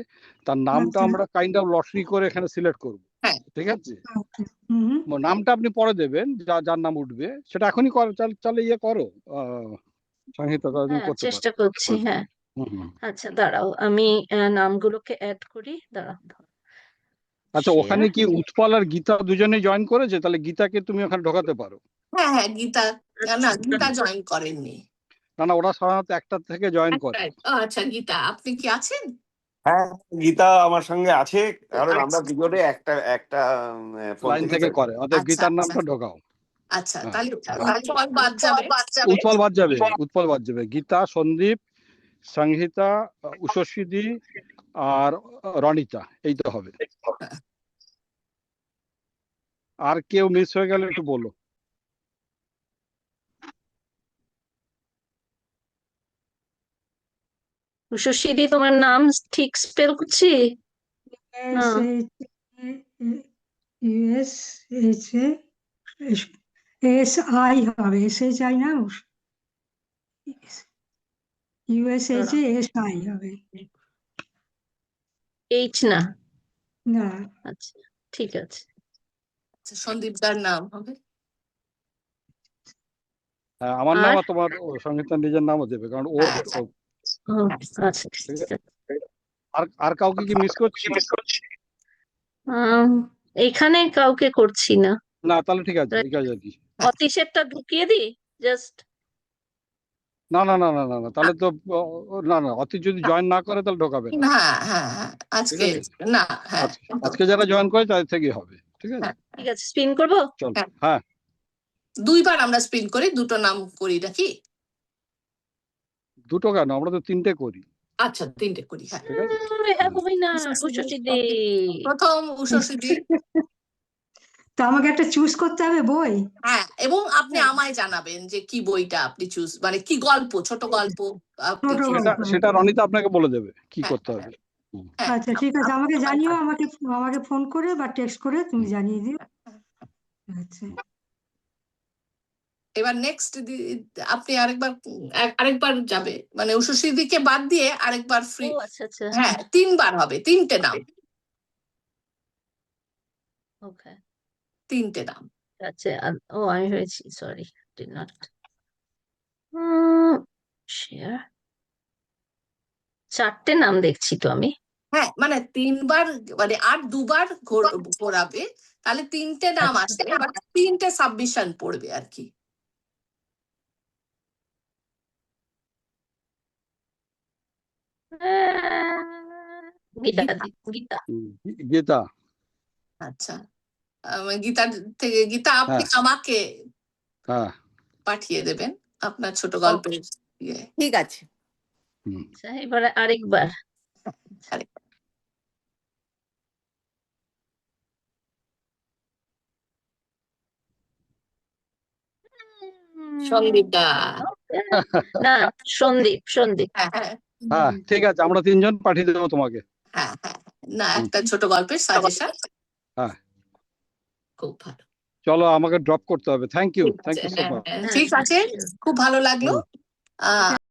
তার নামটা আচ্ছা আমরা কাইন্ড অফ লটারি করে এখানে সিলেক্ট করব, হ্যাঁ ঠিক আছে? আচ্ছা, হুম নামটা আপনি পরে দেবেন, যার নাম উঠবে সেটা এখনই করো, চালে ইয়ে করো সংহিতা, তুমি হ্যাঁ করতে পারো। চেষ্টা করছি, হ্যাঁ। হুম। আচ্ছা দাঁড়াও, আমি নামগুলোকে অ্যাড করি, দাঁড়াও। আচ্ছা, ওখানে শেয়ার। কি উৎপল আর গীতা দুজনেই জয়েন করেছে? তাহলে গীতাকে তুমি ওখানে ঢোকাতে পারো। হ্যাঁ হ্যাঁ গীতা, না গীতা জয়েন করেননি। না না, ওরা সাধারণত একটা থেকে জয়েন করে। আচ্ছা গীতা আপনি কি আছেন? হ্যাঁ, গীতা আমার সঙ্গে আছে, কারণ আমরা আচ্ছা দুজনে একটা একটা ফোন লাইন থেকে থেকে করে, অতএব আচ্ছা গীতার আচ্ছা নামটা ঢোকাও। আচ্ছা হ্যাঁ, তাহলে উৎপল বাদ যাবে। উৎপল বাদ যাবে, উৎপল বাদ যাবে। গীতা, সন্দীপ, সংহিতা, উষসীদি আর রনিতা, এই তো হবে। আর কেউ মিস হয়ে গেলে একটু বলো। উষসীদি, তোমার নাম ঠিক স্পেল করছি? S H US H S I হবে, এস এইচ আই না, ইউএস এইচ এস আই হবে এইচ না? না। আচ্ছা ঠিক আছে। আচ্ছা সন্দীপ দার নাম হবে। হ্যাঁ, আমার নাম আর আর তোমার সংহিতার নিজের নামও দেবে, কারণ ও হ্যাঁ ও- আচ্ছা ঠিক ঠিক আছে। আছে? আর কাউকে কি মিস করছি? আম, এখানে কাউকে করছি না। না তাহলে ঠিক আছে, ঠিক আছে আর কি। অতীশেরটা ঢুকিয়ে দিই জাস্ট। না না না না না না, তাহলে তো না না, অতি যদি জয়েন না করে তাহলে ঢোকাবে না, হ্যাঁ হ্যাঁ হ্যাঁ ঠিক আজকে আছে? না হ্যাঁ আজকে যারা জয়েন করে তাদের থেকেই হবে, ঠিক আছে? হ্যাঁ, ঠিক আছে, স্পিন করবো। চল। হ্যাঁ। হ্যাঁ, দুইবার আমরা স্পিন করি, দুটো নাম করি নাকি? দুটো কেন, আমরা তো তিনটে করি, আচ্ছা তিনটে করি হ্যাঁ। ঠিক আছে? হবে না, উষসীদি। প্রথম উষসীদি। তো আমাকে একটা চুজ করতে হবে বই। হ্যাঁ এবং আপনি আমায় জানাবেন যে কি বইটা আপনি চুজ, মানে কি গল্প, ছোট গল্প আপনি ছোট কি- সেটা গল্প। সেটা রনিতা আপনাকে বলে দেবে কি হ্যাঁ, করতে হবে। হ্যাঁ, আচ্ছা ঠিক আছে, আমাকে জানিও, আমাকে ফোন করে বা টেক্সট করে তুমি জানিয়ে দিও। আচ্ছা এবার নেক্সট আপনি আরেকবার যাবে, মানে উষসীদিকে বাদ দিয়ে আরেকবার ও ফ্রি। আচ্ছা আচ্ছা, হ্যাঁ তিনবার হবে, তিনটে নাম, ওকে। তিনটে নাম। আচ্ছা ও আমি হয়েছি, সরি, ডিড নট শেয়ার। চারটে নাম দেখছি তো আমি। হ্যাঁ মানে তিনবার, মানে আর দুবার ঘোরাবে, তাহলে তিনটে নাম আচ্ছা। আসবে, এবার তিনটে সাবমিশন পড়বে আর কি। গীতা গীতা। গীতা। আচ্ছা গীতার থেকে, গীতা আপনি হ্যাঁ আমাকে হ্যাঁ পাঠিয়ে দেবেন আপনার ছোট গল্পের ইয়ে। ঠিক আছে। আচ্ছা এবারে আরেকবার। আরেকবার। সন্দীপ দা। না, সন্দীপ সন্দীপ। হ্যাঁ হ্যাঁ হ্যাঁ ঠিক আছে, আমরা তিনজন পাঠিয়ে দেবো তোমাকে। হ্যাঁ হ্যাঁ না একটা ছোট গল্পের সাজেশন। হ্যাঁ খুব ভালো। চলো, আমাকে ড্রপ করতে হবে। থ্যাংক ইউ, ঠিক থ্যাংক আছে, ইউ সো হ্যাঁ, মাচ। হ্যাঁ, ঠিক আছে, খুব ভালো লাগলো।